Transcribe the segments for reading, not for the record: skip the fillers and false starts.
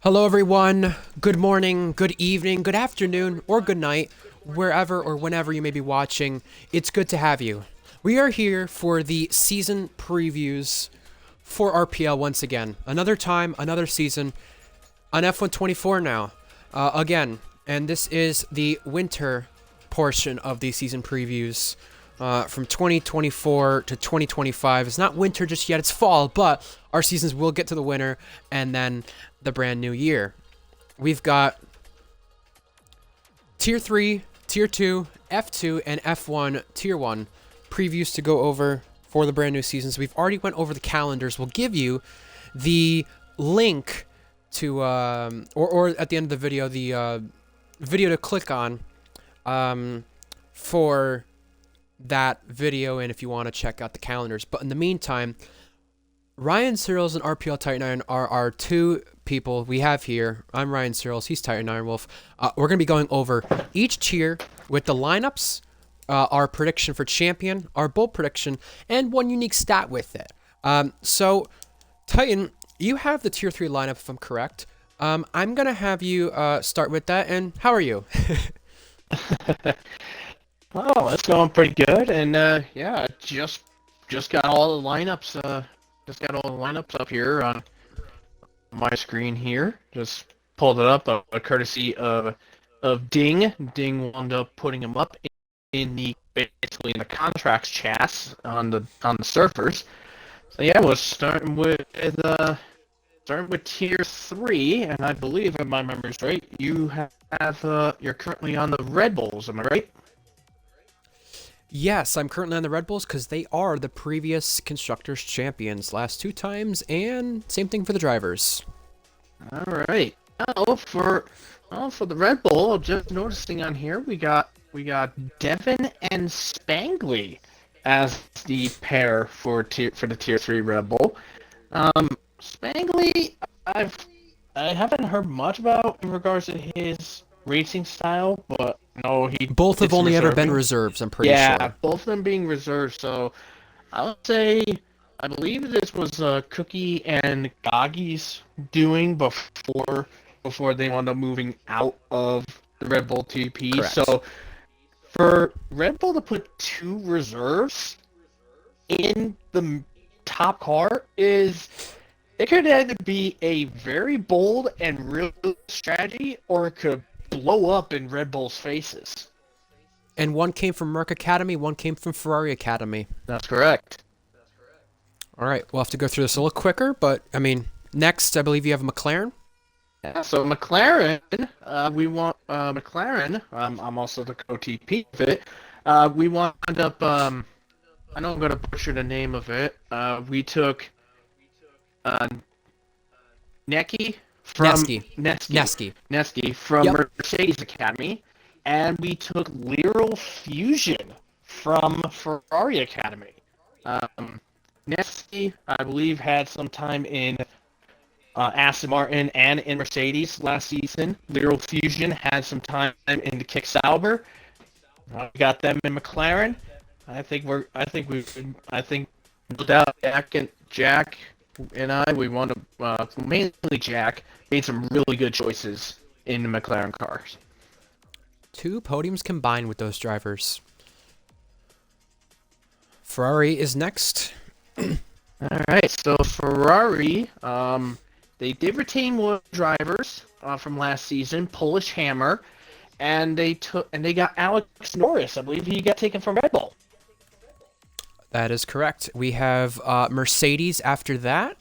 Hello, everyone. Good morning, good evening, good afternoon, or good night, wherever or whenever you may be watching. It's good to have you. We are here for the season previews for RPL once again. Another time, another season on F124 now. Again, and this is the winter portion of the season previews from 2024 to 2025. It's not winter just yet, it's fall, but our seasons will get to the winter and then the brand new year. We've got Tier 3, Tier 2, F2, and F1 Tier 1 previews to go over for the brand new seasons. We've already went over the calendars. We'll give you the link to, or at the end of the video, the video to click on for that video, and if you want to check out the calendars. But in the meantime, Ryan Searles and RPL Titan Iron are our two people we have here. I'm Ryan Searles, he's Titan Iron Wolf. We're going to be going over each tier with the lineups, our prediction for champion, our bold prediction, and one unique stat with it. So, Titan, you have the tier 3 lineup if I'm correct. I'm going to have you start with that, and how are you? Oh, that's going pretty good, and yeah, just got all the lineups. Just got all the lineups up here on my screen here. Just pulled it up, courtesy of Ding. Ding wound up putting them up in the basically in the contracts chats on the surfers. So yeah, we're starting with tier 3, and I believe, if my memory's right, you're currently on the Red Bulls. Am I right? Yes, I'm currently on the Red Bulls because they are the previous Constructors Champions last 2 times, and same thing for the drivers. All right. For the Red Bull, just noticing on here, we got Devin and Spangly as the pair for the tier 3 Red Bull. Spangly, I haven't heard much about in regards to his racing style, but no, Both have only ever been reserving. reserves, I'm pretty Yeah, sure. both of them being reserved. So I would say I believe this was Cookie and Goggy's doing before they wound up moving out of the Red Bull TP. Correct. So for Red Bull to put 2 reserves in the top car it could either be a very bold and real strategy, or it could blow up in Red Bull's faces. And one came from Merck Academy, one came from Ferrari Academy. That's correct. All right, we'll have to go through this a little quicker, but, I mean, next, I believe you have a McLaren. Yeah, so McLaren, we want McLaren. I'm also the co-TP of it. We wound up. I know I'm gonna butcher the name of it. We took Neki from Neski from Yep. Mercedes Academy, and we took Liral Fusion from Ferrari Academy. Neski, I believe, had some time in Aston Martin and in Mercedes last season. Liral Fusion had some time in the Kick Sauber. We got them in McLaren. I think no doubt Jack and I, we want to mainly Jack made some really good choices in the McLaren cars. 2 podiums combined with those drivers. Ferrari is next. All right, so Ferrari, they did retain one of the drivers from last season, Polish Hammer, and they got Alex Norris. I believe he got taken from Red Bull. That is correct. We have Mercedes after that.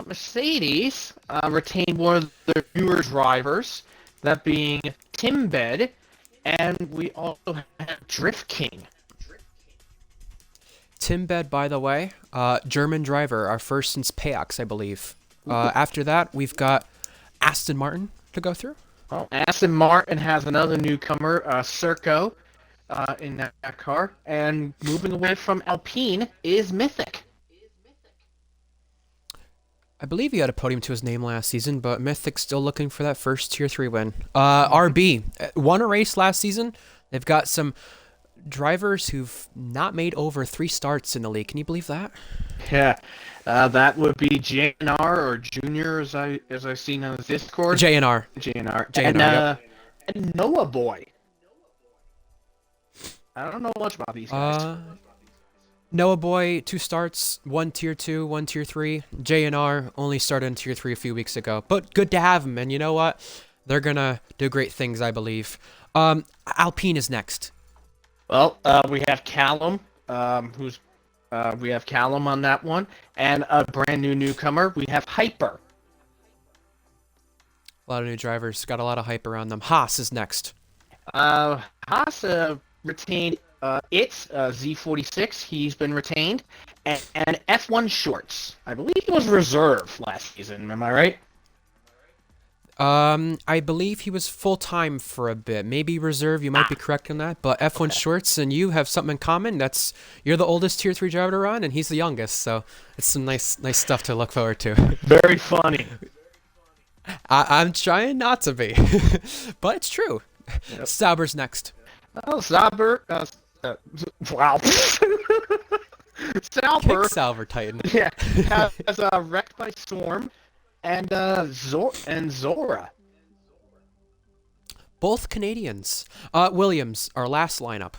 Mercedes retained one of their newer drivers, that being Tim Bed, and we also have Drift King. Tim Bed, by the way, German driver, our first since Payox, I believe. After that, we've got Aston Martin to go through. Well, Aston Martin has another newcomer, Serco, in that car, and moving away from Alpine is Mythic. I believe he had a podium to his name last season, but Mythic's still looking for that first Tier 3 win. RB won a race last season. They've got some drivers who've not made over 3 starts in the league. Can you believe that? Yeah, that would be JNR or Junior, as I seen on the Discord. JNR. JNR JNR, yep. and Noah Boy. I don't know much about these guys. Noah Boy, 2 starts, one tier 2, one tier 3. JNR only started in tier 3 a few weeks ago. But good to have him, and you know what? They're gonna do great things, I believe. Alpine is next. Well, we have Callum, we have Callum on that one, and a brand new newcomer. We have Hyper. A lot of new drivers, got a lot of hype around them. Haas is next. Haas retained it's Z46. He's been retained, and F1 shorts. I believe he was reserve last season. Am I right? I believe he was full-time for a bit. Maybe reserve, you might be correct on that. But F1 Shorts and you have something in common. You're the oldest Tier 3 driver to run, and he's the youngest. So it's some nice stuff to look forward to. Very funny. I'm trying not to be, but it's true. Yep. Sauber's next. Oh, Sauber. Wow. Sauber. Kick Sauber Titan. Yeah. Has wrecked by Storm. And Zora. Both Canadians. Williams, our last lineup.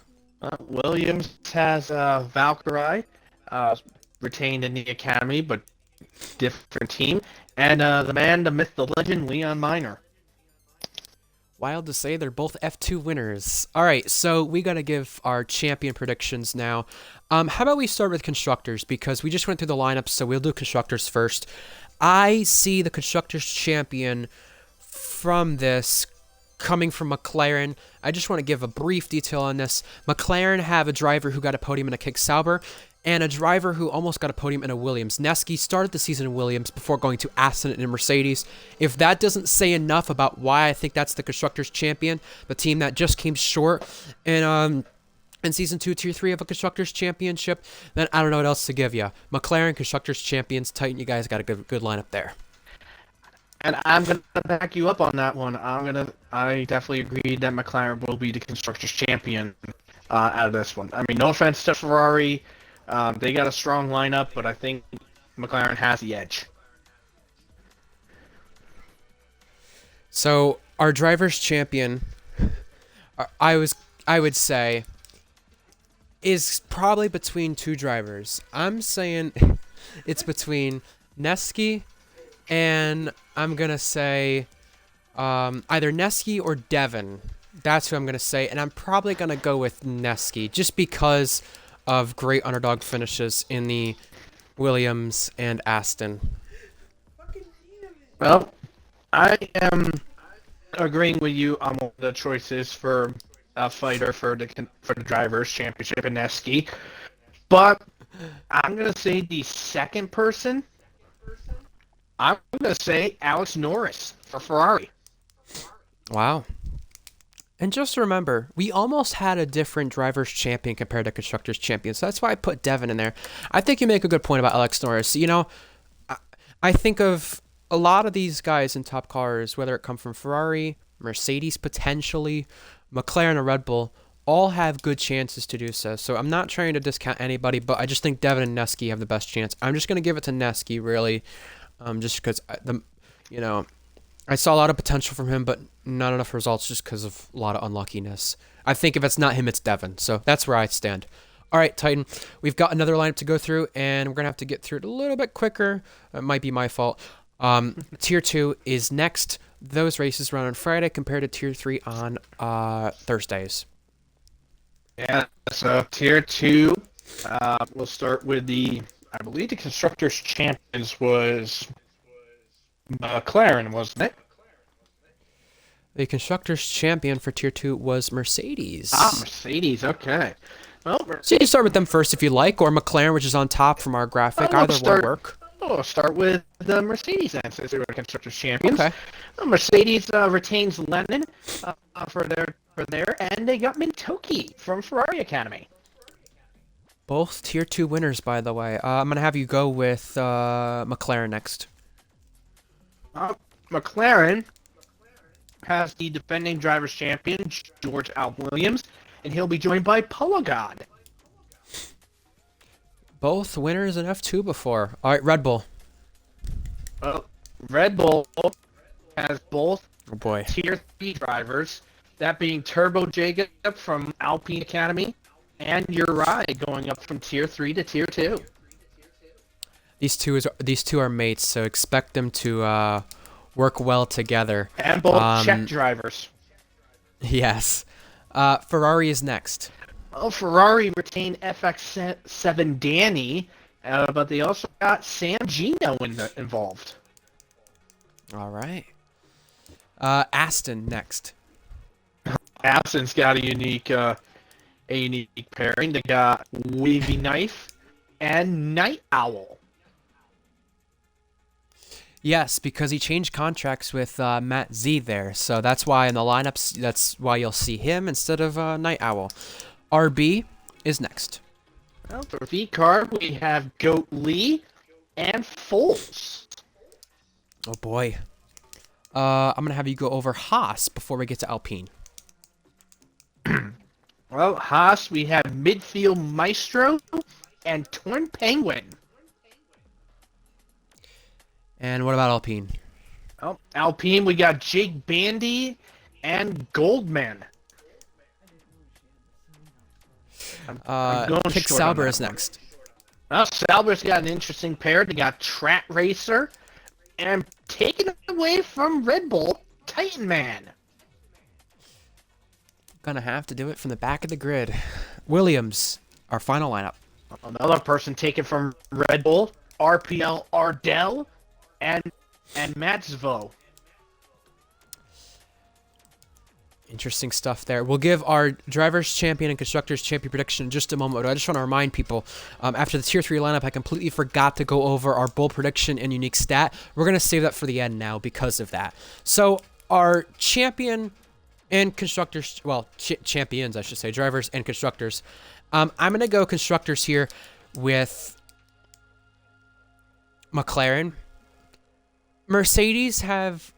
Williams has Valkyrie, retained in the academy, but different team. And the man, the myth, the legend, Leon Minor. Wild to say, they're both F2 winners. All right, so we got to give our champion predictions now. How about we start with constructors, because we just went through the lineups, so we'll do constructors first. I see the constructors champion from this coming from McLaren. I just want to give a brief detail on this. McLaren have a driver who got a podium in a Kick Sauber, and a driver who almost got a podium in a Williams. Neski started the season in Williams before going to Aston and Mercedes. If that doesn't say enough about why I think that's the constructors champion, the team that just came short in Season 2, Tier 3 of a Constructors' Championship, then I don't know what else to give you. McLaren, Constructors' Champions, Titan, you guys got a good lineup there. And I'm going to back you up on that one. I definitely agree that McLaren will be the Constructors' Champion out of this one. I mean, no offense to Ferrari. They got a strong lineup, but I think McLaren has the edge. So, our Drivers' Champion, I would say, is probably between two drivers. I'm saying it's between Neski and I'm going to say either Neski or Devin. That's who I'm going to say, and I'm probably going to go with Neski just because of great underdog finishes in the Williams and Aston. Well, I am agreeing with you on one of the choices for a fighter for the Drivers' Championship in Neski, but I'm going to say the second person. I'm going to say Alex Norris for Ferrari. Wow. And just remember, we almost had a different Drivers' Champion compared to Constructors' Champion, so that's why I put Devin in there. I think you make a good point about Alex Norris. You know, I think of a lot of these guys in top cars, whether it come from Ferrari, Mercedes potentially, McLaren or Red Bull, all have good chances to do so. So I'm not trying to discount anybody, but I just think Devin and Neski have the best chance. I'm just going to give it to Neski, really, just because, I saw a lot of potential from him, but not enough results just because of a lot of unluckiness. I think if it's not him, it's Devin. So that's where I stand. All right, Titan, we've got another lineup to go through, and we're going to have to get through it a little bit quicker. It might be my fault. Tier 2 is next. Those races run on Friday compared to Tier 3 on Thursdays. Yeah, so Tier 2, we'll start with I believe the Constructors' Champions was McLaren, wasn't it? The Constructors' Champion for Tier 2 was Mercedes. Mercedes, okay. Well, so you can start with them first if you like, or McLaren, which is on top from our graphic. Either will work. We'll start with the Mercedes then, since they were Constructors' Champions. Okay. Mercedes retains Lennon for there, and they got Mintoki from Ferrari Academy. Both Tier 2 winners, by the way. I'm going to have you go with McLaren next. McLaren has the defending Drivers' Champion, George Williams, and he'll be joined by Polo God. Both winners in F2 before. All right, Red Bull. Well, Red Bull has both Oh boy. Tier 3 drivers, that being Turbo Jacob from Alpine Academy, and Uri going up from Tier 3 to Tier 2. These two are mates, so expect them to work well together. And both Czech drivers. Yes. Ferrari is next. Well, Ferrari retained FX7 Danny, but they also got Sam Gino involved. All right. Aston next. Aston's got a unique pairing. They got Wavy Knife and Night Owl. Yes, because he changed contracts with Matt Z there, so that's why in the lineups, that's why you'll see him instead of Night Owl. RB is next. Well, for V-Carb, we have Goat Lee and Foles. Oh boy. I'm gonna have you go over Haas before we get to Alpine. Well, Haas, we have Midfield Maestro and Twin Penguin. And what about Alpine? Oh, Alpine, we got Jake Bandy and Goldman. I'm going Pick short on Sauber that is one. next. Well, Sauber's got an interesting pair. They got Trat Racer and taken away from Red Bull, Titan Man. Gonna have to do it from the back of the grid. Williams, our final lineup. Another person taken from Red Bull, RPL Ardell and Matzvo. Interesting stuff there. We'll give our Drivers' Champion and Constructors' Champion prediction in just a moment. I just want to remind people, after the Tier 3 lineup, I completely forgot to go over our bull prediction and unique stat. We're going to save that for the end now because of that. So, our Champion and Constructors, well, Champions, I should say, Drivers and Constructors. I'm going to go Constructors here with McLaren. Mercedes have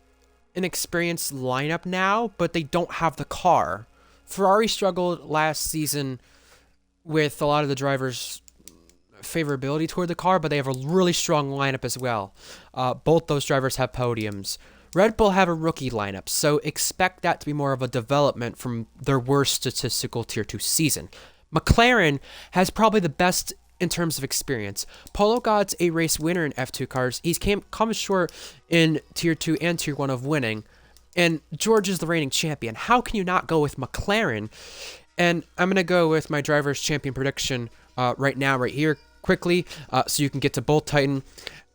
an experienced lineup now, but they don't have the car. Ferrari struggled last season with a lot of the drivers' favorability toward the car, but they have a really strong lineup as well. Both those drivers have podiums. Red Bull have a rookie lineup, so expect that to be more of a development from their worst statistical Tier 2 season. McLaren has probably the best in terms of experience. Polo God's a race winner in F2 cars. He's come short in Tier 2 and Tier 1 of winning. And George is the reigning champion. How can you not go with McLaren? And I'm going to go with my driver's champion prediction right now, right here, quickly, so you can get to both Titan.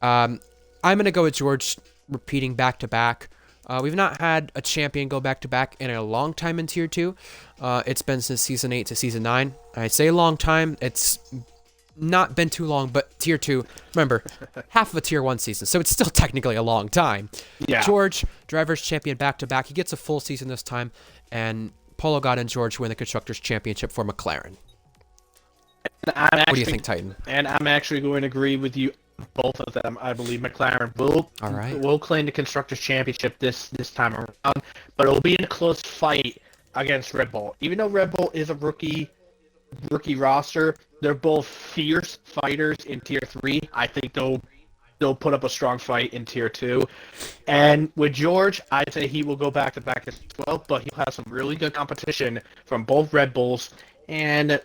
I'm going to go with George repeating back-to-back. We've not had a champion go back-to-back in a long time in Tier 2. It's been since Season 8 to Season 9. I say long time. It's not been too long, but Tier 2, remember, half of a Tier 1 season, so it's still technically a long time. Yeah. George, Drivers' Champion back-to-back. He gets a full season this time, and Polo God and George win the Constructors' Championship for McLaren. What do you think, Titan? And I'm actually going to agree with you, both of them. I believe McLaren will claim the Constructors' Championship this time around, but it will be in a close fight against Red Bull. Even though Red Bull is a rookie roster, they're both fierce fighters in Tier 3. I think they'll put up a strong fight in Tier 2. And with George, I'd say he will go back-to-back as well, but he'll have some really good competition from both Red Bulls, and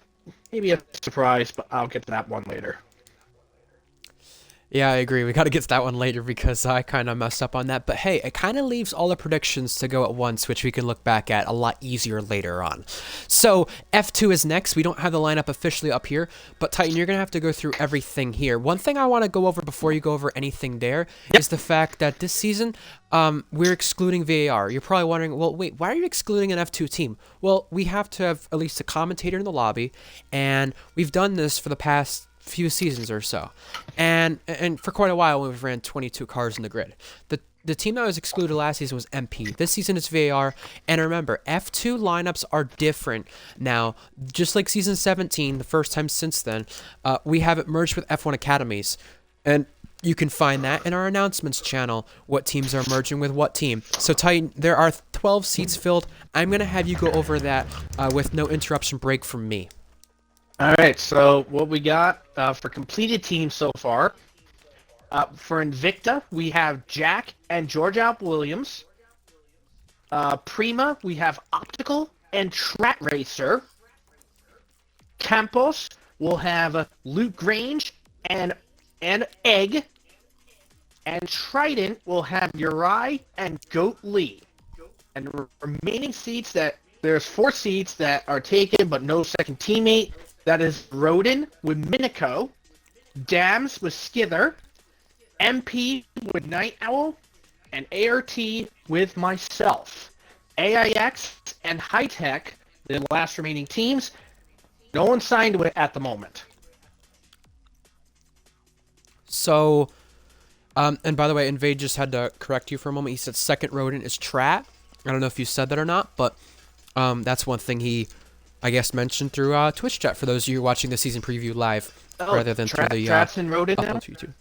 maybe a surprise, but I'll get to that one later. Yeah, I agree. We got to get to that one later because I kind of messed up on that. But hey, it kind of leaves all the predictions to go at once, which we can look back at a lot easier later on. So F2 is next. We don't have the lineup officially up here, but Titan, you're going to have to go through everything here. One thing I want to go over before you go over anything there is the fact that this season we're excluding VAR. You're probably wondering, well, wait, why are you excluding an F2 team? Well, we have to have at least a commentator in the lobby, and we've done this for the past few seasons or so, and for quite a while when we've ran 22 cars in the grid. The team that was excluded last season was MP. This season it's VAR, and remember, F2 lineups are different now. Just like season 17, the first time since then, we have it merged with F1 Academies, and you can find that in our announcements channel, what teams are merging with what team. So Titan, there are 12 seats filled. I'm going to have you go over that with no interruption break from me. All right, so what we got for completed teams so far. For Invicta, we have Jack and George Alp Williams. Prima, we have Optical and Trat Racer. Campos, we'll have Luke Grange and Egg. And Trident will have Uri and Goat Lee. And the remaining seats there's 4 seats that are taken but no second teammate. That is Rodin with Minico, Dams with Skither, MP with Night Owl, and ART with myself. AIX and High Tech, the last remaining teams, no one signed with at the moment. So, and by the way, Invade just had to correct you for a moment. He said second rodent is Trat. I don't know if you said that or not, but that's one thing he, I guess, mentioned through Twitch chat for those of you watching the season preview live rather than through the Trat's in rodent now? upload to YouTube.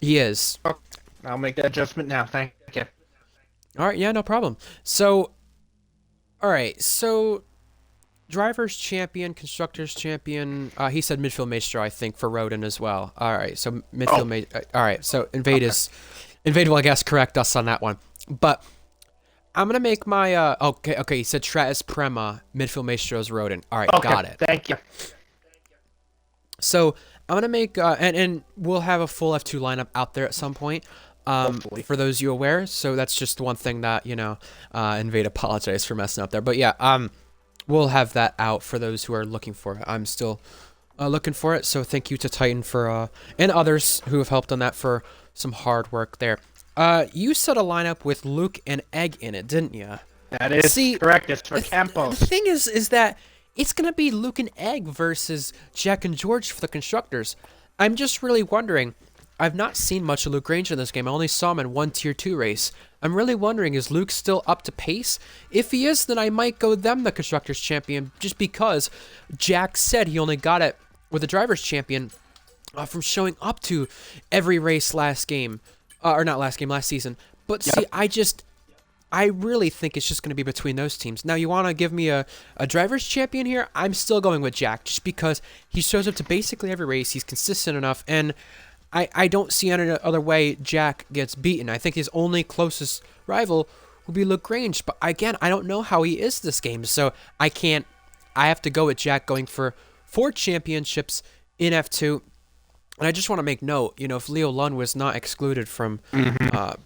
He is. Oh, I'll make that adjustment now. Thank you. All right, yeah, no problem. So, all right, so drivers champion, constructors champion. He said midfield maestro, I think, for Rodin as well. All right, so midfield all right, so Invade will, I guess, correct us on that one. But I'm gonna make my okay. He said Trat is Prema, midfield maestro is Rodin. All right, Okay, got it. thank you. So I'm gonna make and we'll have a full F2 lineup out there at some point. For those of you aware, so that's just one thing that Invade apologized for messing up there, but yeah, we'll have that out for those who are looking for it. I'm still looking for it, so thank you to Titan for and others who have helped on that for some hard work there. You set a lineup with Luke and Egg in it, didn't you? That is correct. It's for Campos. The thing is that it's gonna be Luke and Egg versus Jack and George for the constructors. I'm just really wondering. I've not seen much of Luke Grange in this game. I only saw him in one Tier 2 race. I'm really wondering, is Luke still up to pace? If he is, then I might go them the Constructors Champion, just because Jack said he only got it with the Drivers Champion from showing up to every race last game. Or not last game, last season. But see, I really think it's just going to be between those teams. Now, you want to give me a Drivers Champion here? I'm still going with Jack, just because he shows up to basically every race. He's consistent enough, and I don't see any other way Jack gets beaten. I think his only closest rival will be Luke Grange. But again, I don't know how he is this game. So I have to go with Jack going for 4 championships in F2. And I just want to make note, if Leo Lund was not excluded from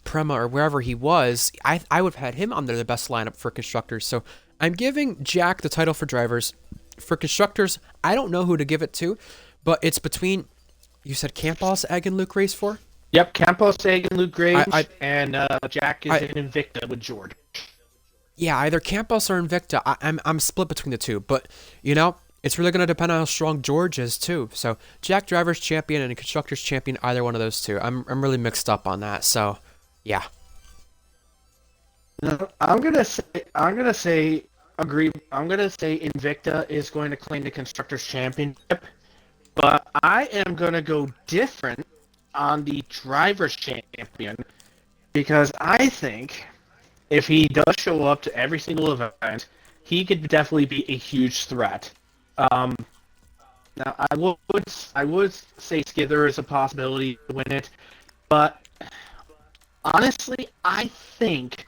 Prema or wherever he was, I would have had him under the best lineup for constructors. So I'm giving Jack the title for drivers. For constructors, I don't know who to give it to, but it's between... You said Campos, Egg, and Luke race for? Yep, Campos, Egg, and Luke Grange, and Jack is in Invicta with George. Yeah, either Campos or Invicta. I'm split between the two, but, it's really going to depend on how strong George is, too. So, Jack Drivers Champion and Constructors Champion, either one of those two. I'm really mixed up on that, so, yeah. No, I'm gonna say Invicta is going to claim the Constructors Championship. But I am going to go different on the Drivers' Champion because I think if he does show up to every single event, he could definitely be a huge threat. Now, I would say Skither is a possibility to win it, but honestly, I think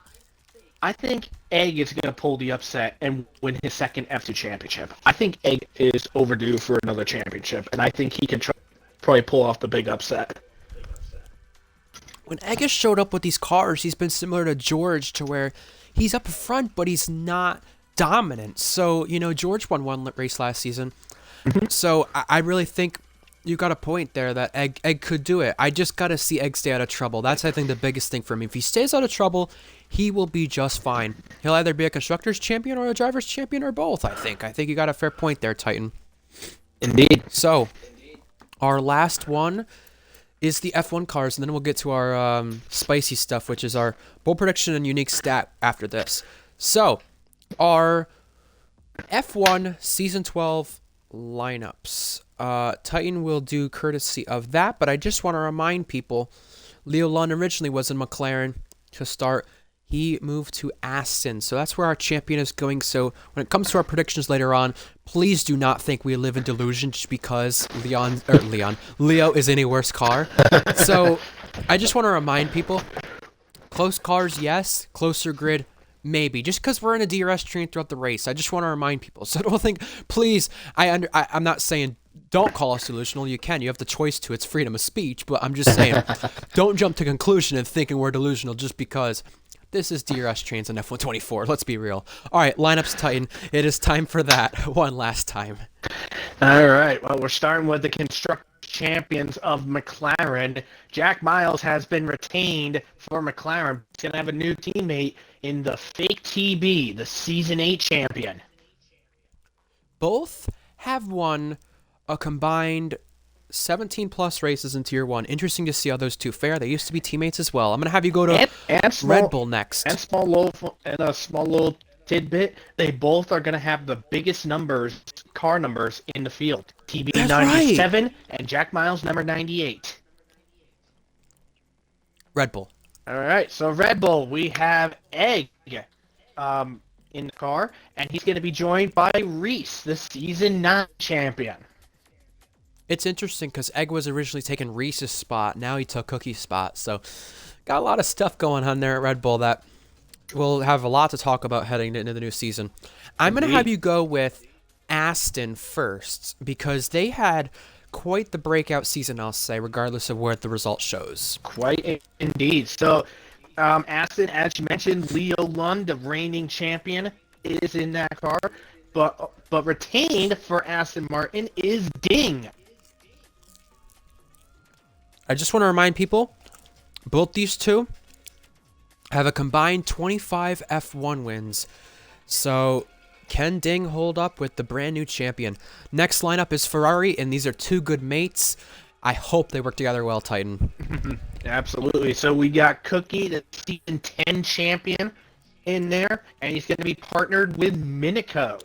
Egg is going to pull the upset and win his second F2 championship. I think Egg is overdue for another championship, and I think he can probably pull off the big upset. When Egg has showed up with these cars, he's been similar to George, to where he's up front, but he's not dominant. So, George won one race last season. So I really think you got a point there that Egg could do it. I just got to see Egg stay out of trouble. That's, I think, the biggest thing for me. If he stays out of trouble, he will be just fine. He'll either be a Constructors Champion or a Drivers Champion or both, I think. I think you got a fair point there, Titan. Indeed. So, our last one is the F1 cars, and then we'll get to our spicy stuff, which is our bold prediction and unique stat after this. So, our F1 Season 12 lineups. Titan will do courtesy of that, but I just want to remind people, Leo Lund originally was in McLaren to start. He moved to Aston, so that's where our champion is going. So when it comes to our predictions later on, please do not think we live in delusion just because Leo is in a worse car. So I just want to remind people, close cars, yes. Closer grid, maybe. Just because we're in a DRS train throughout the race, I just want to remind people. So don't think, please. I'm not saying don't call us delusional. You can. You have the choice to. It's freedom of speech. But I'm just saying, don't jump to conclusion and thinking we're delusional just because this is DRS trains on F124. Let's be real. All right, lineups Titan. It is time for that one last time. All right. Well, we're starting with the constructor champions of McLaren. Jack Miles has been retained for McLaren. He's going to have a new teammate in the fake TB, the Season 8 champion. Both have won a combined 17 plus races in Tier 1. Interesting to see how those two fare. They used to be teammates as well. I'm going to have you go to Red Bull next. And a small little tidbit, they both are going to have the biggest car numbers in the field. TB 97 right. And Jack Miles number 98. Red Bull. All right, so Red Bull, we have Egg in the car, and he's going to be joined by Reese, the Season 9 champion. It's interesting because Egg was originally taking Reese's spot. Now he took Cookie's spot. So got a lot of stuff going on there at Red Bull that we'll have a lot to talk about heading into the new season. I'm going to have you go with Aston first because they had quite the breakout season, I'll say, regardless of where the result shows. Quite indeed. So Aston, as you mentioned, Leo Lund, the reigning champion, is in that car. But retained for Aston Martin is Ding. I just want to remind people, both these two have a combined 25 F1 wins. So can Ding hold up with the brand new champion? Next lineup is Ferrari, and these are two good mates. I hope they work together well, Titan. Absolutely. So we got Cookie, the Season 10 champion, in there, and he's going to be partnered with Minico.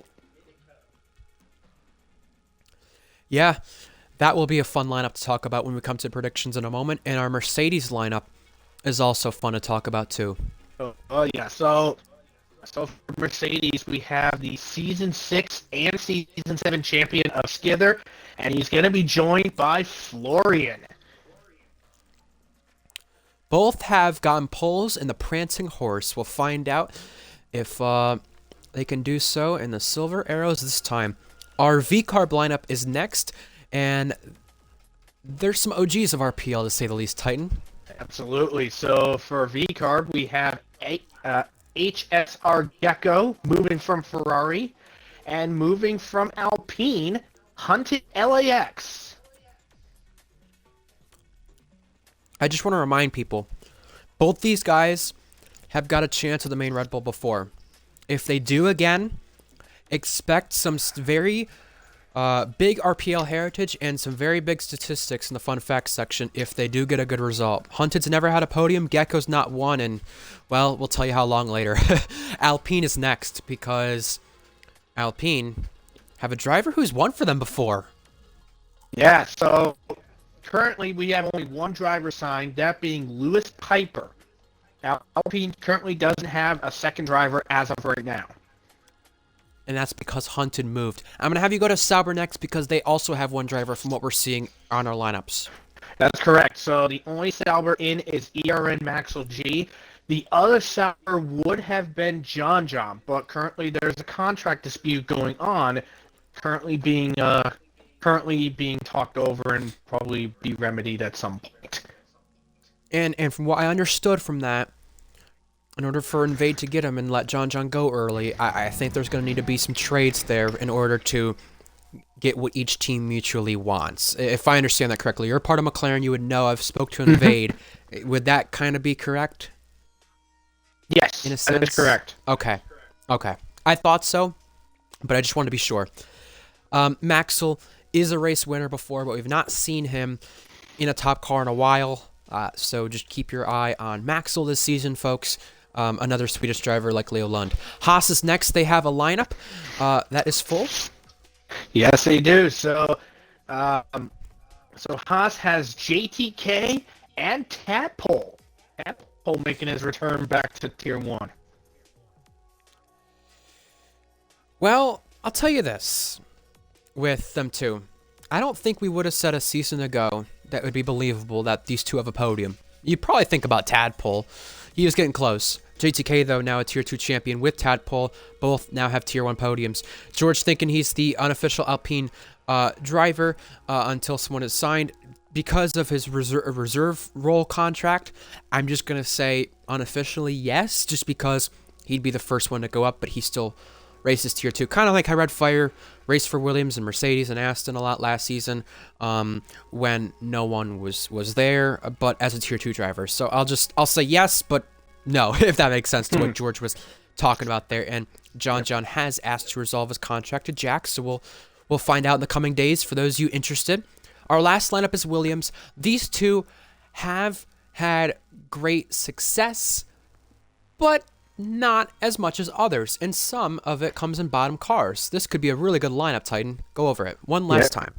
Yeah, that will be a fun lineup to talk about when we come to predictions in a moment. And our Mercedes lineup is also fun to talk about too. Oh yeah. So for Mercedes, we have the Season 6 and Season 7 champion of Skither, and he's going to be joined by Florian. Both have gotten poles in the Prancing Horse. We'll find out if they can do so in the Silver Arrows this time. Our V-Carb lineup is next, and there's some OGs of RPL, to say the least, Titan. Absolutely. So for V-Carb, we have HSR Gecko moving from Ferrari, and moving from Alpine, Hunted LAX. I just want to remind people, both these guys have got a chance at the main Red Bull before. If they do again, expect some very big RPL heritage and some very big statistics in the fun facts section if they do get a good result. Hunted's never had a podium, Gecko's not won, and, well, we'll tell you how long later. Alpine is next because Alpine have a driver who's won for them before. Yeah, so currently we have only one driver signed, that being Lewis Piper. Now, Alpine currently doesn't have a second driver as of right now. And that's because Hunted moved. I'm going to have you go to Sauber next because they also have one driver from what we're seeing on our lineups. That's correct. So the only Sauber in is ERN Maxwell G. The other Sauber would have been John, but currently there's a contract dispute going on, currently being talked over and probably be remedied at some point. And from what I understood from that, in order for Invade to get him and let John go early, I think there's going to need to be some trades there in order to get what each team mutually wants. If I understand that correctly, you're part of McLaren, you would know. I've spoke to Invade. Would that kind of be correct? Yes, in a sense? That is correct. Okay. I thought so, but I just wanted to be sure. Maxwell is a race winner before, but we've not seen him in a top car in a while. So just keep your eye on Maxwell this season, folks. Another Swedish driver like Leo Lund. Haas is next. They have a lineup that is full. Yes, they do. So Haas has JTK and Tadpole. Cole making his return back to Tier 1. Well, I'll tell you this with them two. I don't think we would have said a season ago that would be believable that these two have a podium. You'd probably think about Tadpole. He was getting close. JTK, though, now a Tier 2 champion with Tadpole. Both now have Tier 1 podiums. George thinking he's the unofficial Alpine driver until someone is signed. Because of his reserve role contract, I'm just going to say unofficially yes, just because he'd be the first one to go up, but he still races Tier 2. Kind of like how Red Fire raced for Williams and Mercedes and Aston a lot last season when no one was there, but as a Tier 2 driver. So I'll say yes, but no, if that makes sense to what George was talking about there. And John has asked to resolve his contract to Jack, so we'll find out in the coming days for those of you interested. Our last lineup is Williams. These two have had great success, but not as much as others, and some of it comes in bottom cars. This could be a really good lineup, Titan. Go over it one last time.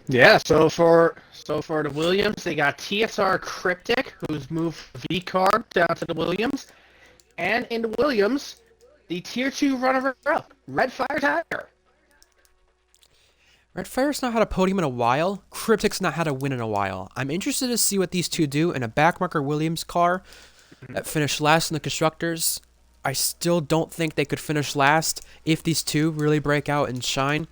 Yeah, so for the Williams, they got TSR Cryptic, who's moved V-Carb down to the Williams. And in the Williams, the Tier 2 runner-up, Red Fire Tiger. Red Fire's not had a podium in a while. Cryptic's not had a win in a while. I'm interested to see what these two do in a backmarker Williams car that finished last in the Constructors. I still don't think they could finish last if these two really break out and shine.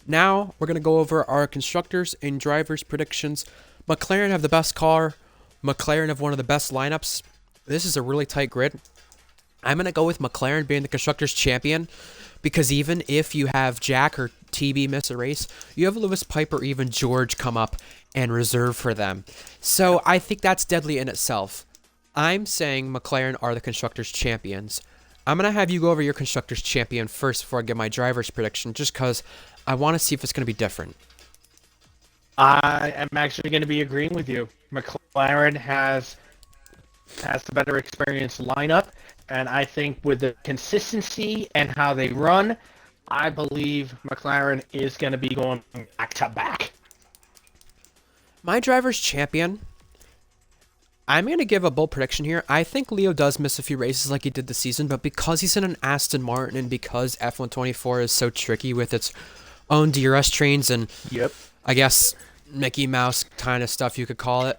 Now, we're going to go over our Constructors and Drivers predictions. McLaren have the best car. McLaren have one of the best lineups. This is a really tight grid. I'm going to go with McLaren being the Constructors champion because even if you have Jack or TB miss a race, you have Lewis Pipe or even George come up and reserve for them. So I think that's deadly in itself. I'm saying McLaren are the Constructors champions. I'm going to have you go over your Constructors champion first before I give my driver's prediction, just because I want to see if it's going to be different. I am actually going to be agreeing with you. McLaren has the better experience lineup, and I think with the consistency and how they run, I believe McLaren is going to be going back to back. My driver's champion, I'm going to give a bold prediction here. I think Leo does miss a few races like he did this season, but because he's in an Aston Martin and because F124 is so tricky with its own DRS trains and I guess Mickey Mouse kind of stuff you could call it,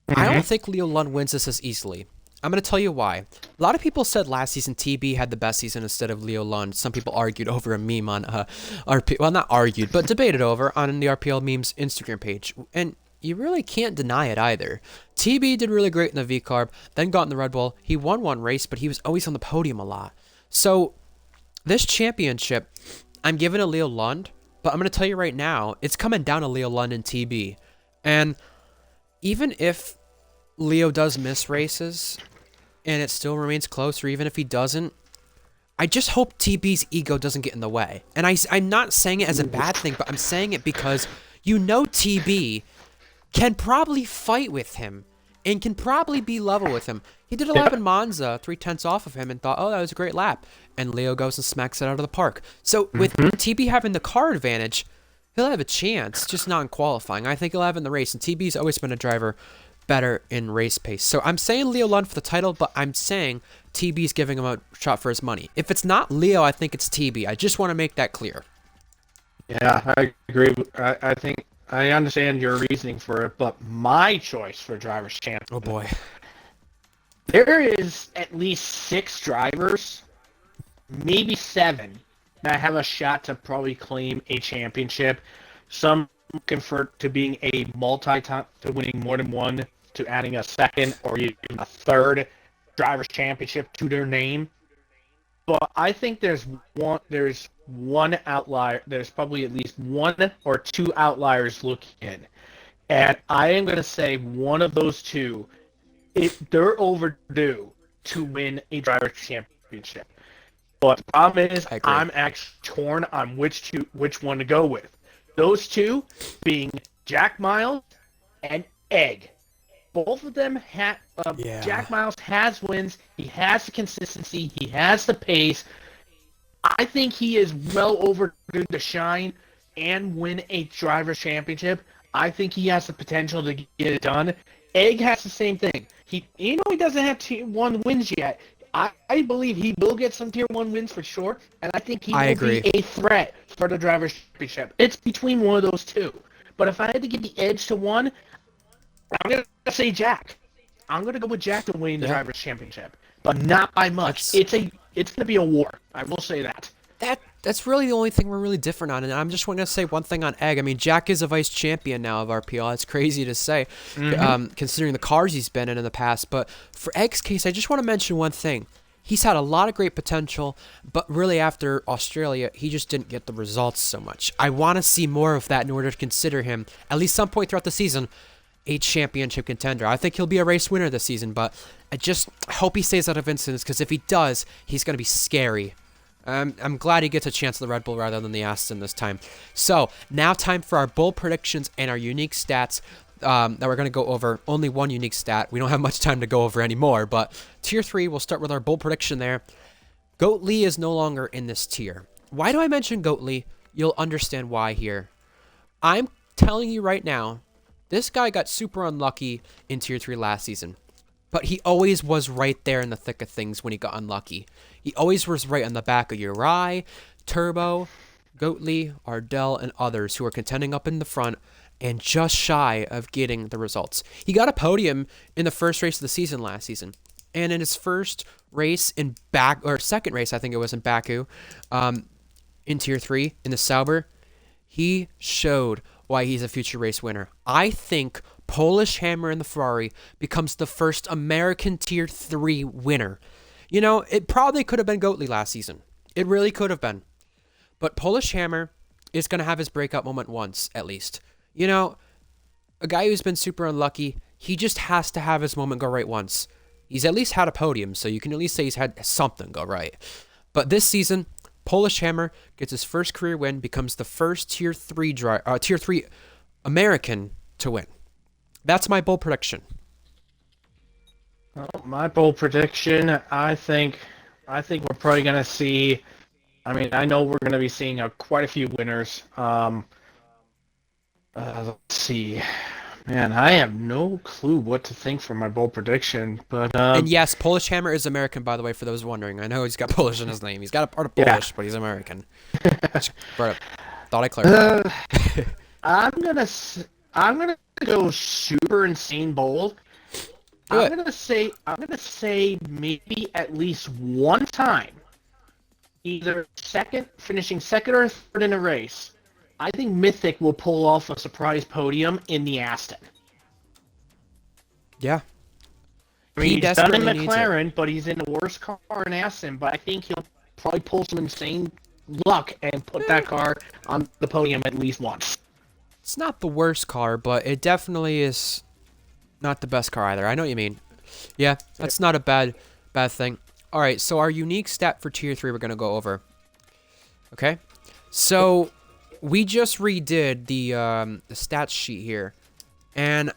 I don't think Leo Lund wins this as easily. I'm going to tell you why. A lot of people said last season TB had the best season instead of Leo Lund. Some people argued over a meme on RPL. Well, not argued, but debated over on the RPL memes Instagram page. And you really can't deny it either. TB did really great in the V-Carb, then got in the Red Bull. He won one race, but he was always on the podium a lot. So this championship, I'm giving to Leo Lund, but I'm going to tell you right now, it's coming down to Leo Lund and TB. And even if Leo does miss races and it still remains close, or even if he doesn't, I just hope TB's ego doesn't get in the way. And I'm not saying it as a bad thing, but I'm saying it because you know TB can probably fight with him and can probably be level with him. He did a lap in Monza, 3/10 off of him, and thought, oh, that was a great lap. And Leo goes and smacks it out of the park. So with TB having the car advantage, he'll have a chance, just not in qualifying. I think he'll have in the race, and TB's always been a driver better in race pace. So I'm saying Leo Lund for the title, but I'm saying TB's giving him a shot for his money. If it's not Leo, I think it's TB. I just want to make that clear. Yeah, I agree. I think I understand your reasoning for it, but my choice for driver's champion. Oh boy. There is at least 6 drivers, maybe 7, that have a shot to probably claim a championship. Some convert to being a multi-time, to winning more than one, to adding a second or even a third driver's championship to their name. But I think there's one outlier. There's probably at least 1 or 2 outliers looking in. And I am going to say one of those 2, they're overdue to win a driver's championship. But the problem is, I'm actually torn on which one to go with. Those 2 being Jack Miles and Egg. Both of them have. Jack Miles has wins. He has the consistency. He has the pace. I think he is well overdue to shine and win a driver's championship. I think he has the potential to get it done. Egg has the same thing. He doesn't have tier 1 wins yet. I believe he will get some tier 1 wins for sure, and I think he I will agree. be a threat for the Drivers' Championship. It's between one of those two. But if I had to give the edge to one, I'm going to say Jack. I'm going to go with Jack to winning the Yeah. Drivers' Championship, but not by much. It's going to be a war. I will say that. That's really the only thing we're really different on, and I'm just going to say one thing on Egg. I mean, Jack is a vice champion now of RPL. It's crazy to say, considering the cars he's been in the past. But for Egg's case, I just want to mention one thing. He's had a lot of great potential, but really after Australia, he just didn't get the results so much. I want to see more of that in order to consider him, at least some point throughout the season, a championship contender. I think he'll be a race winner this season, but I just hope he stays out of incidents, because if he does, he's going to be scary. I'm glad he gets a chance at the Red Bull rather than the Aston this time. So, now time for our bold predictions and our unique stats that we're going to go over. Only one unique stat. We don't have much time to go over anymore, but Tier 3, we'll start with our bold prediction there. Goat Lee is no longer in this tier. Why do I mention Goat Lee? You'll understand why here. I'm telling you right now, this guy got super unlucky in Tier 3 last season. But he always was right there in the thick of things when he got unlucky. He always was right on the back of Uri, Turbo, Goatley, Ardell, and others who were contending up in the front and just shy of getting the results. He got a podium in the first race of the season last season. And in his first race second race, I think it was in Baku, in Tier 3, in the Sauber, he showed why he's a future race winner. I think Polish Hammer in the Ferrari becomes the first American Tier 3 winner. You know, it probably could have been Goatley last season. It really could have been. But Polish Hammer is going to have his breakout moment once, at least. You know, a guy who's been super unlucky, he just has to have his moment go right once. He's at least had a podium, so you can at least say he's had something go right. But this season, Polish Hammer gets his first career win, becomes the first Tier 3 American to win. That's my bold prediction. Well, my bold prediction, I think we're probably going to see. I mean, I know we're going to be seeing quite a few winners. Let's see. Man, I have no clue what to think for my bold prediction, but and yes, Polish Hammer is American, by the way, for those wondering. I know he's got Polish in his name. He's got a part of Polish, but he's American. Thought I clarified. I'm gonna go super insane bold. I'm gonna say maybe at least one time, either finishing second or third in a race, I think Mythic will pull off a surprise podium in the Aston. Yeah. I mean, he's done in McLaren, but he's in the worst car in Aston, but I think he'll probably pull some insane luck and put that car on the podium at least once. It's not the worst car, but it definitely is not the best car either. I know what you mean. Yeah, that's not a bad thing. All right, so our unique stat for Tier 3 we're going to go over. Okay? So we just redid the stats sheet here, and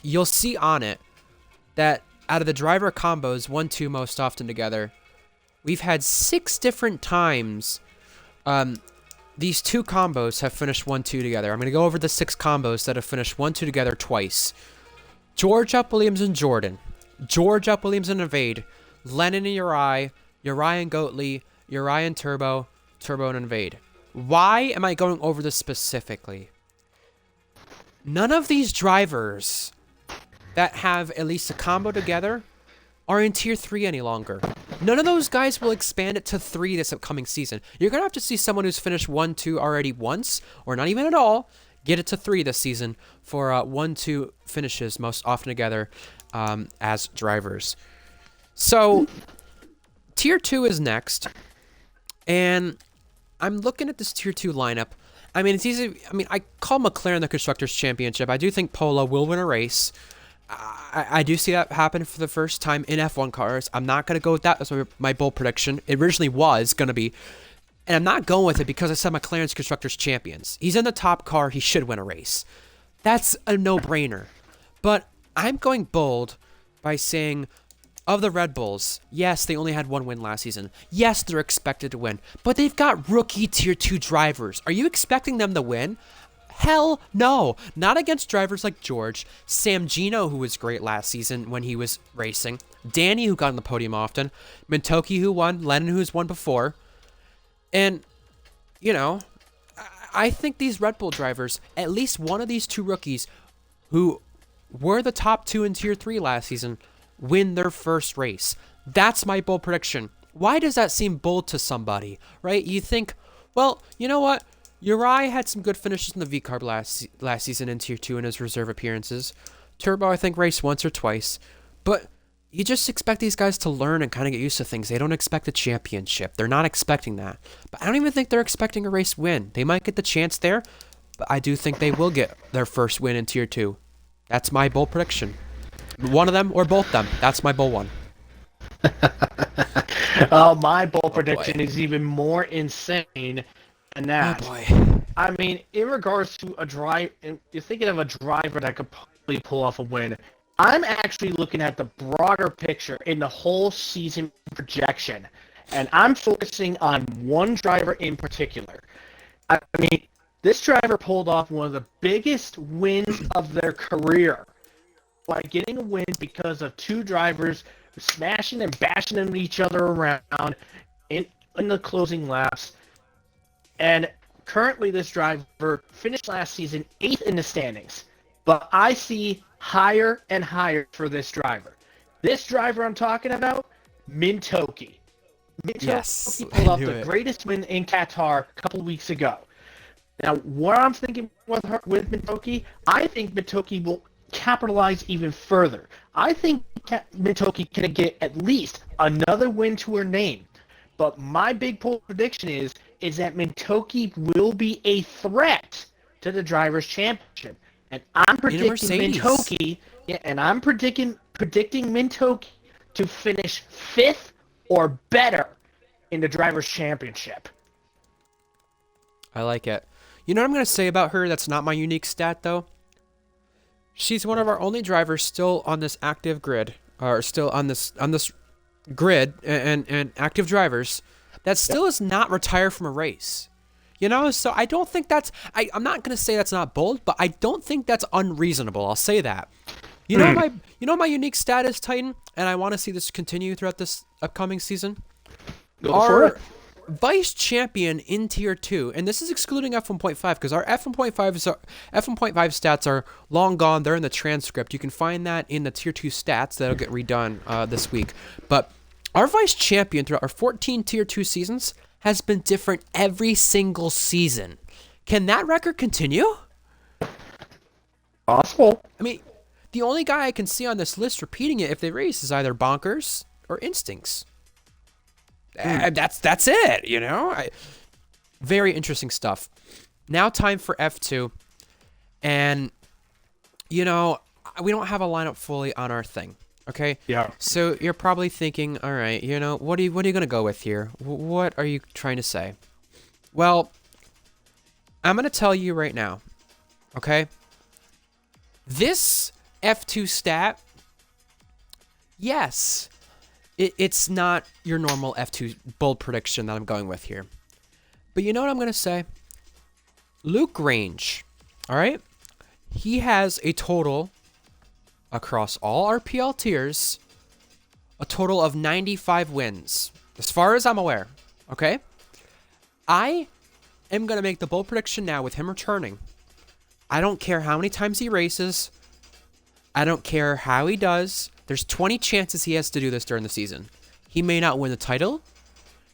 you'll see on it that out of the driver combos 1-2 most often together, we've had 6 different times these 2 combos have finished 1-2 together. I'm going to go over the 6 combos that have finished 1-2 together twice. George Up Williams and Jordan, George Up Williams and Invade, Lennon and Uri, Uri and Goatley, Uri and Turbo, Turbo and Invade. Why am I going over this specifically? None of these drivers that have at least a combo together are in Tier 3 any longer. None of those guys will expand it to 3 this upcoming season. You're going to have to see someone who's finished 1-2 already once, or not even at all, get it to 3 this season for 1-2 finishes most often together as drivers. So, Tier 2 is next, and I'm looking at this Tier 2 lineup. I mean, it's easy. I mean, I call McLaren the Constructors' Championship. I do think Polo will win a race. I do see that happen for the first time in F1 cars. I'm not going to go with that as my bold prediction. It originally was going to be. And I'm not going with it because I said McLaren's Constructors Champions. He's in the top car. He should win a race. That's a no-brainer. But I'm going bold by saying, of the Red Bulls, yes, they only had 1 win last season. Yes, they're expected to win. But they've got rookie Tier 2 drivers. Are you expecting them to win? Hell no. Not against drivers like George, Sam Gino, who was great last season when he was racing, Danny, who got on the podium often, Mintoki, who won, Lennon, who's won before. And, you know, I think these Red Bull drivers, at least one of these two rookies who were the top two in Tier 3 last season, win their first race. That's my bold prediction. Why does that seem bold to somebody, right? You think, well, you know what? Uri had some good finishes in the V-Carb last season in Tier 2 in his reserve appearances. Turbo, I think, raced once or twice. But you just expect these guys to learn and kind of get used to things. They don't expect a championship. They're not expecting that. But I don't even think they're expecting a race win. They might get the chance there, but I do think they will get their first win in Tier 2. That's my bold prediction. One of them or both of them. That's my bold one. My bold prediction is even more insane than that. Oh boy. I mean, in regards to a drive, you're thinking of a driver that could probably pull off a win. I'm actually looking at the broader picture in the whole season projection, and I'm focusing on one driver in particular. I mean, this driver pulled off one of the biggest wins of their career by getting a win because of two drivers smashing and bashing into each other around in the closing laps. And currently this driver finished last season 8th in the standings. But I see higher and higher for this driver. This driver I'm talking about, Mintoki. Yes, pulled off I knew the it. greatest win in Qatar a couple weeks ago. Now, what I'm thinking with Mintoki, I think Mintoki will capitalize even further. I think Mintoki can get at least another win to her name. But my big bold prediction is that Mintoki will be a threat to the Drivers' Championship. And I'm predicting Mintoki, predicting Mintoki to finish 5th or better in the Drivers' Championship. I like it. You know what I'm going to say about her that's not my unique stat, though? She's one of our only drivers still on this active grid, or still on this grid and active drivers that still is not retired from a race. You know, so I don't think that's I'm not going to say that's not bold, but I don't think that's unreasonable. I'll say that. You know my unique stat is, Titan, and I want to see this continue throughout this upcoming season. Go for it. Vice champion in Tier 2, and this is excluding F1.5 because our F1.5 stats are long gone. They're in the transcript. You can find that in the Tier 2 stats that'll get redone this week. But our vice champion throughout our 14 Tier 2 seasons has been different every single season. Can that record continue? Possible. I mean, the only guy I can see on this list repeating it if they race is either Bonkers or Instincts. That's it, you know? Very interesting stuff. Now time for F2. And, you know, we don't have a lineup fully on our thing, okay? Yeah. So you're probably thinking, all right, you know, what are you going to go with here? What are you trying to say? Well, I'm going to tell you right now, okay? This F2 stat, yes, it's not your normal F2 bold prediction that I'm going with here. But you know what I'm going to say? Luke Grange, all right? He has a total across all RPL tiers, a total of 95 wins, as far as I'm aware, okay? I am going to make the bold prediction now with him returning. I don't care how many times he races. I don't care how he does. There's 20 chances he has to do this during the season. He may not win the title.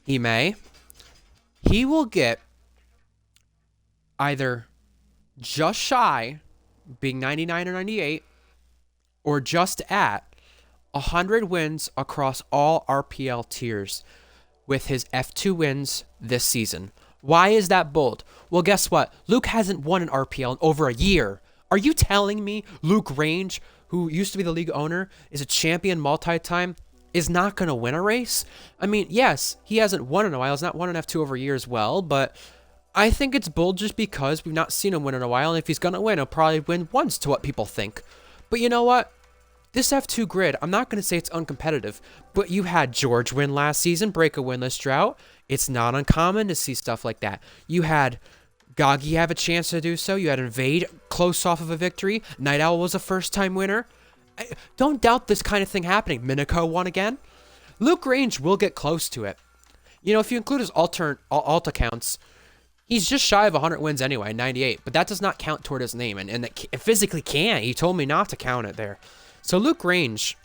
He may. He will get either just shy, being 99 or 98, or just at 100 wins across all RPL tiers with his F2 wins this season. Why is that bold? Well, guess what? Luke hasn't won an RPL in over a year. Are you telling me Luke Range, who used to be the league owner, is a champion multi-time, is not going to win a race? I mean, yes, he hasn't won in a while. He's not won an F2 over a year as well, but I think it's bold just because we've not seen him win in a while, and if he's going to win, he'll probably win once to what people think. But you know what? This F2 grid, I'm not going to say it's uncompetitive, but you had George win last season, break a winless drought. It's not uncommon to see stuff like that. You had Gagi have a chance to do so. You had Invade close off of a victory. Night Owl was a first-time winner. Don't doubt this kind of thing happening. Minico won again. Luke Range will get close to it. You know, if you include his alt accounts, he's just shy of 100 wins anyway, 98. But that does not count toward his name, and it physically can't. He told me not to count it there. So Luke Range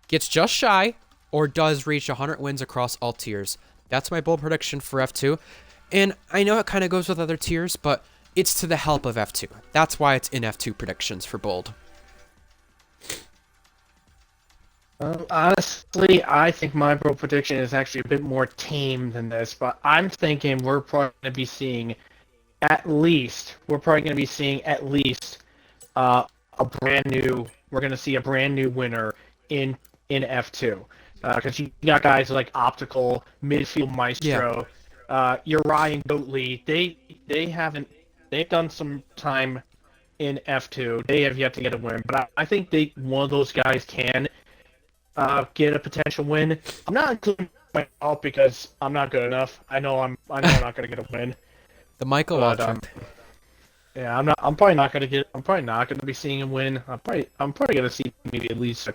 gets just shy or does reach 100 wins across all tiers. That's my bold prediction for F2. And I know it kind of goes with other tiers, but it's to the help of F2. That's why it's in F2 predictions for bold. Honestly, I think my bold prediction is actually a bit more tame than this, but I'm thinking we're probably going to be seeing at least a brand new. We're going to see a brand new winner in F2, because you got guys like Optical, Midfield Maestro, Uri and Goatley. They've done some time in F2. They have yet to get a win, but I think one of those guys can get a potential win. I'm not including myself because I'm not good enough. I know I'm not going to get a win. The Michael Object. Yeah, I'm probably not going to be seeing a win. I'm probably going to see maybe at least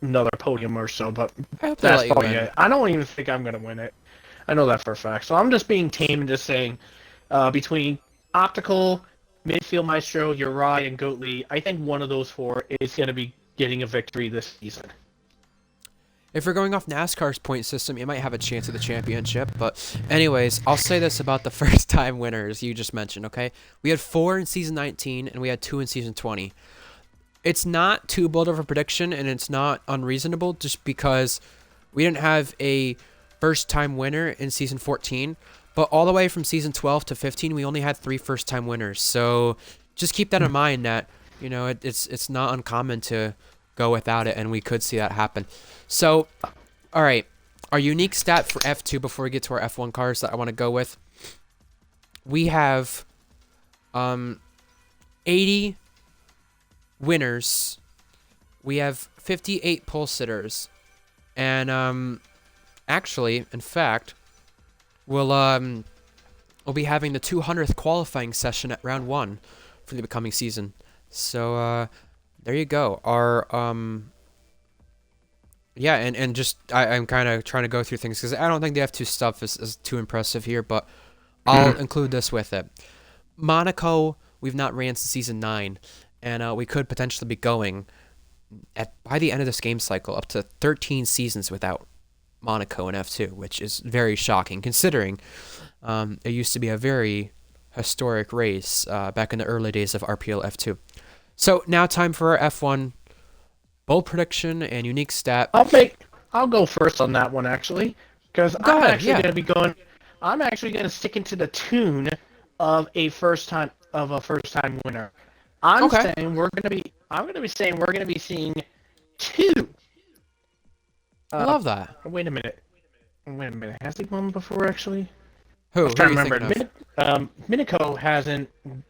another podium or so, but that's probably it. I don't even think I'm going to win it. I know that for a fact. So I'm just being tame and just saying between Optical, Midfield Maestro, Uri, and Goatley, I think one of those four is going to be getting a victory this season. If we're going off NASCAR's point system, you might have a chance at the championship. But anyways, I'll say this about the first-time winners you just mentioned, okay? We had 4 in Season 19, and we had 2 in Season 20. It's not too bold of a prediction, and it's not unreasonable just because we didn't have a first-time winner in Season 14. But all the way from Season 12 to 15, we only had 3 first-time winners. So just keep that in mind that, you know, it's not uncommon to go without it, and we could see that happen. So, all right, our unique stat for F2 before we get to our F1 cars that I want to go with. We have 80 winners. We have 58 pole sitters. And actually, in fact, we'll be having the 200th qualifying session at round 1 for the upcoming season. So, there you go. Our yeah, and just I'm kind of trying to go through things because I don't think the F2 stuff is too impressive here, but I'll include this with it. Monaco, we've not ran since Season 9, and we could potentially be going by the end of this game cycle up to 13 seasons without Monaco in F2, which is very shocking considering it used to be a very historic race back in the early days of RPL F2. So now time for our F1 bold prediction and unique stat. I'll go first on that one actually, because I'm actually going to stick into the tune of a first time winner. I'm going to be seeing 2. I love that. Wait a minute. Has he won before actually? Who? I'm trying to remember. Minico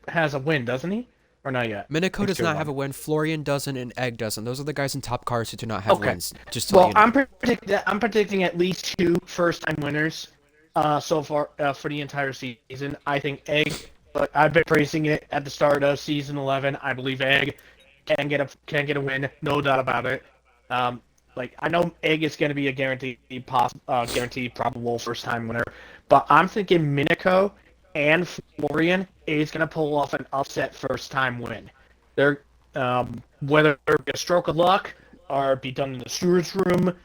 has a win, doesn't he? Or not yet? Minico does not have a win. Florian doesn't, and Egg doesn't. Those are the guys in top cars who do not have wins. Just to well, I'm predicting at least 2 first-time winners so far for the entire season. I think Egg. But I've been praising it at the start of season 11. I believe Egg can get a win, no doubt about it. I know Egg is going to be a guaranteed probable first-time winner, but I'm thinking Minico and Florian is going to pull off an upset first-time win. They're whether it be a stroke of luck or be done in the stewards room,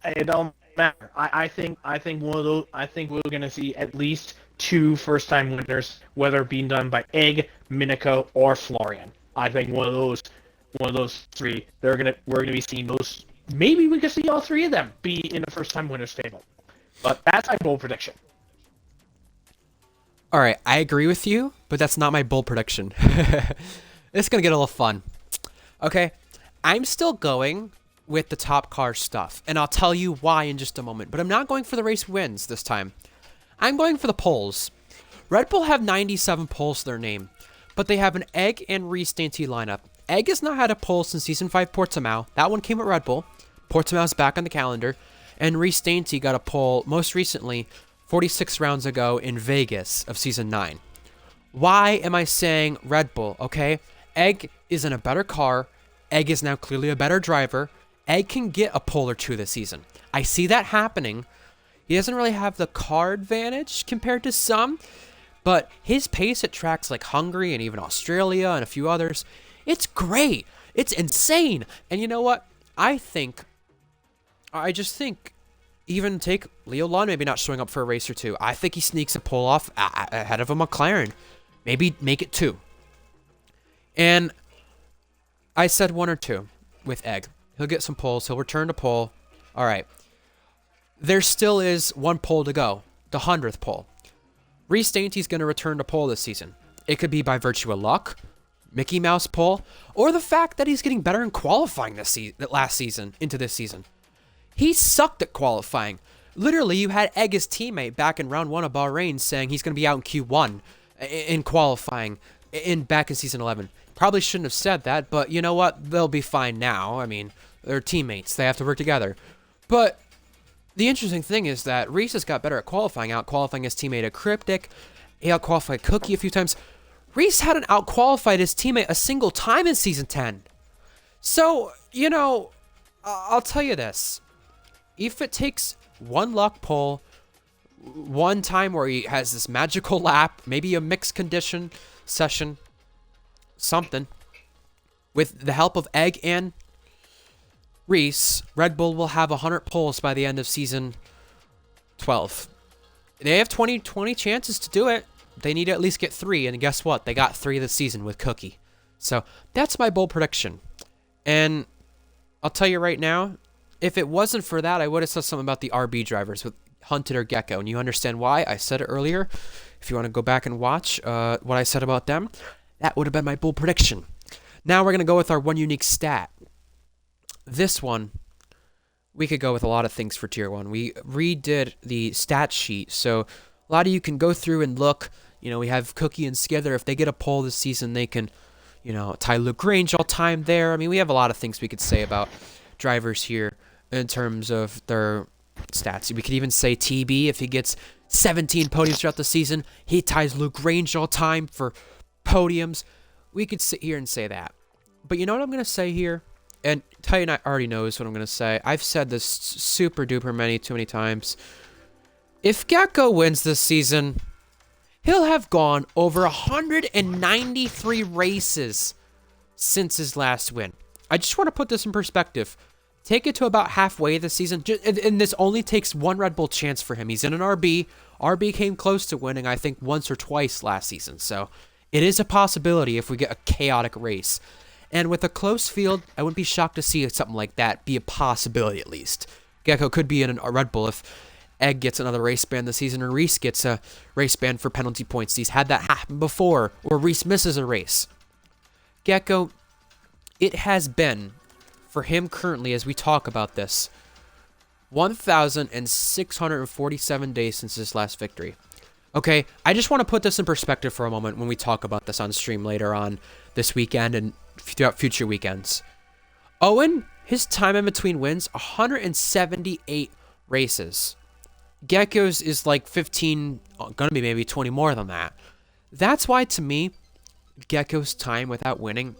it don't matter. I think one of those. I think we're going to see at least 2 first-time winners, whether it being done by Egg, Minico, or Florian. I think one of those 3. We're gonna be seeing those. Maybe we could see all 3 of them be in the first-time winners table. But that's my bold prediction. All right, I agree with you, but that's not my bold prediction. It's going to get a little fun. Okay, I'm still going with the top car stuff, and I'll tell you why in just a moment. But I'm not going for the race wins this time. I'm going for the poles. Red Bull have 97 poles to their name, but they have an Egg and Reese Dainty lineup. Egg has not had a pole since Season 5 Portimao. That one came at Red Bull. Portimao's back on the calendar. And Reese Dainty got a pole most recently 46 rounds ago in Vegas of Season 9. Why am I saying Red Bull? Okay, Egg is in a better car. Egg is now clearly a better driver. Egg can get a pole or two this season. I see that happening. He doesn't really have the car advantage compared to some, but his pace at tracks like Hungary and even Australia and a few others, it's great. It's insane. And you know what? I just think, even take Leo Lund maybe not showing up for a race or two. I think he sneaks a pole off ahead of a McLaren. Maybe make it 2. And I said 1 or 2 with Egg. He'll get some poles. He'll return to pole. All right. There still is 1 pole to go. The 100th pole. Reese Dainty's going to return to pole this season. It could be by virtue of luck, Mickey Mouse pole, or the fact that he's getting better in qualifying last season into this season. He sucked at qualifying. Literally, you had Egg, his teammate, back in round 1 of Bahrain saying he's going to be out in Q1 in qualifying back in Season 11. Probably shouldn't have said that, but you know what? They'll be fine now. I mean, they're teammates. They have to work together. But the interesting thing is that Reese has got better at qualifying, out-qualifying his teammate at Cryptic. He out-qualified Cookie a few times. Reese hadn't out-qualified his teammate a single time in Season 10. So, you know, I'll tell you this. If it takes 1 luck pull, 1 time where he has this magical lap, maybe a mixed condition session, something, with the help of Egg and Reese, Red Bull will have 100 poles by the end of Season 12. They have 20 chances to do it. They need to at least get 3, and guess what? They got 3 this season with Cookie. So that's my bold prediction. And I'll tell you right now, if it wasn't for that, I would have said something about the RB drivers with Hunted or Gecko, and you understand why. I said it earlier. If you want to go back and watch what I said about them, that would have been my bold prediction. Now we're going to go with our 1 unique stat. This one, we could go with a lot of things for Tier 1. We redid the stat sheet, so a lot of you can go through and look. You know, we have Cookie and Skither. If they get a pole this season, they can, you know, tie Luke Grange all time there. I mean, we have a lot of things we could say about drivers here in terms of their stats. We could even say TB, if he gets 17 podiums throughout the season, he ties Luke Grange all time for podiums. We could sit here and say that. But you know what I'm going to say here? And Titan already knows what I'm going to say. I've said this super duper too many times. If Gecko wins this season, he'll have gone over 193 races since his last win. I just want to put this in perspective. Take it to about halfway this season, and this only takes 1 Red Bull chance for him. He's in an RB. RB came close to winning, I think, once or twice last season. So it is a possibility if we get a chaotic race. And with a close field, I wouldn't be shocked to see something like that be a possibility at least. Gecko could be in a Red Bull if Egg gets another race ban this season or Reese gets a race ban for penalty points. He's had that happen before, or Reese misses a race. Gecko, it has been, for him currently as we talk about this, 1,647 days since his last victory. Okay, I just want to put this in perspective for a moment when we talk about this on stream later on this weekend and throughout future weekends. Owen, his time in between wins, 178 races. Gecko's is like 15, gonna be maybe 20 more than that. That's why, to me, Gecko's time without winning,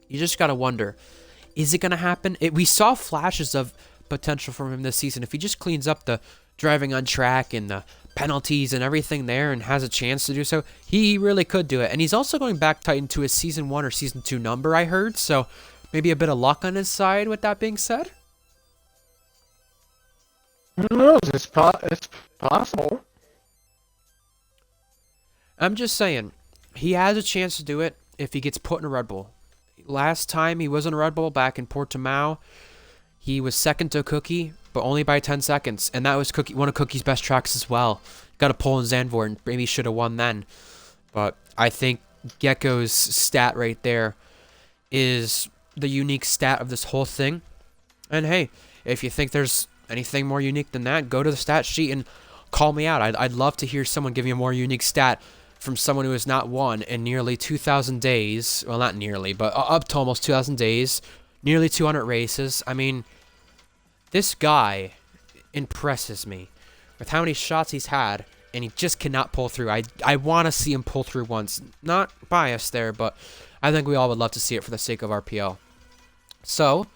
you just gotta wonder, is it gonna happen? We saw flashes of potential from him this season. If he just cleans up the driving on track and the penalties and everything there and has a chance to do so, he really could do it. And he's also going back Titan to his Season 1 or Season 2 number, I heard, so maybe a bit of luck on his side with that being said. Who knows? It's possible. I'm just saying, he has a chance to do it if he gets put in a Red Bull. Last time he was in a Red Bull back in Portimao, he was second to Cookie, but only by 10 seconds. And that was one of Cookie's best tracks as well. Got a pole in Zandvoort and maybe should have won then. But I think Gecko's stat right there is the unique stat of this whole thing. And hey, if you think there's anything more unique than that, go to the stat sheet and call me out. I'd love to hear someone give me a more unique stat from someone who has not won in nearly 2,000 days. Well, not nearly, but up to almost 2,000 days. Nearly 200 races. I mean, this guy impresses me. with how many shots he's had, and he just cannot pull through. I want to see him pull through once. Not biased there, but I think we all would love to see it for the sake of RPL. So,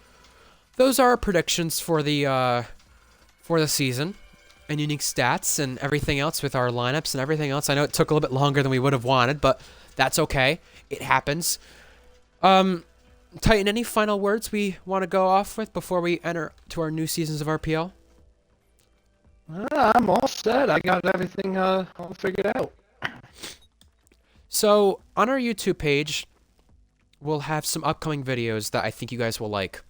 those are our predictions for the season, and unique stats and everything else with our lineups and everything else. I know it took a little bit longer than we would have wanted, but that's okay. It happens. Titan, any final words we want to go off with before we enter to our new seasons of RPL? I'm all set. I got everything all figured out. So, on our YouTube page, we'll have some upcoming videos that I think you guys will like.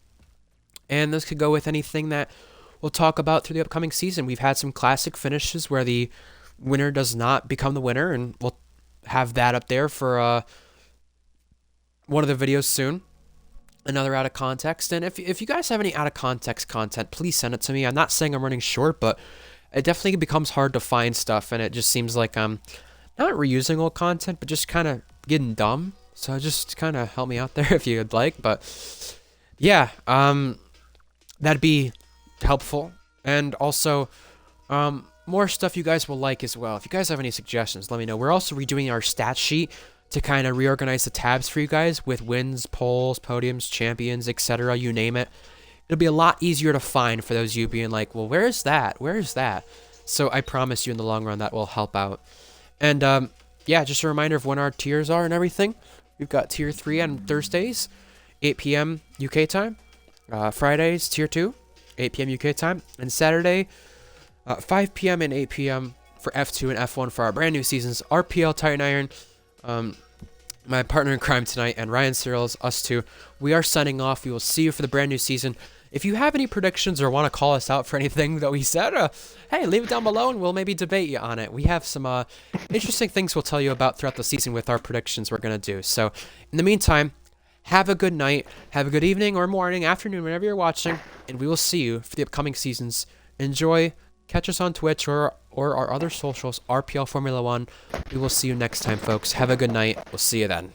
And this could go with anything that we'll talk about through the upcoming season. We've had some classic finishes where the winner does not become the winner, and we'll have that up there for one of the videos soon. Another out of context. And if you guys have any out of context content, please send it to me. I'm not saying I'm running short, but it definitely becomes hard to find stuff, and it just seems like I'm not reusing old content, but just kind of getting dumb. So just kind of help me out there if you'd like. But yeah, that'd be helpful. And also, more stuff you guys will like as well. If you guys have any suggestions, let me know. We're also redoing our stat sheet to kind of reorganize the tabs for you guys with wins, polls, podiums, champions, etc. You name it. It'll be a lot easier to find for those of you being like, well, where is that? Where is that? So I promise you in the long run that will help out. And yeah, just a reminder of when our tiers are and everything. We've got tier 3 on Thursdays, 8 p.m. UK time. Fridays, tier 2, 8 p.m. UK time. And Saturday, 5 p.m. and 8 p.m. for F2 and F1 for our brand new seasons. RPL, Titan Iron, my partner in crime tonight, and Ryan Searles, us two. We are signing off. We will see you for the brand new season. If you have any predictions or want to call us out for anything that we said, hey, leave it down below and we'll maybe debate you on it. We have some interesting things we'll tell you about throughout the season with our predictions we're going to do. So in the meantime, have a good night, have a good evening or morning, afternoon, whenever you're watching, and we will see you for the upcoming seasons. Enjoy. Catch us on Twitch or our other socials, RPL Formula 1. We will see you next time, folks. Have a good night. We'll see you then.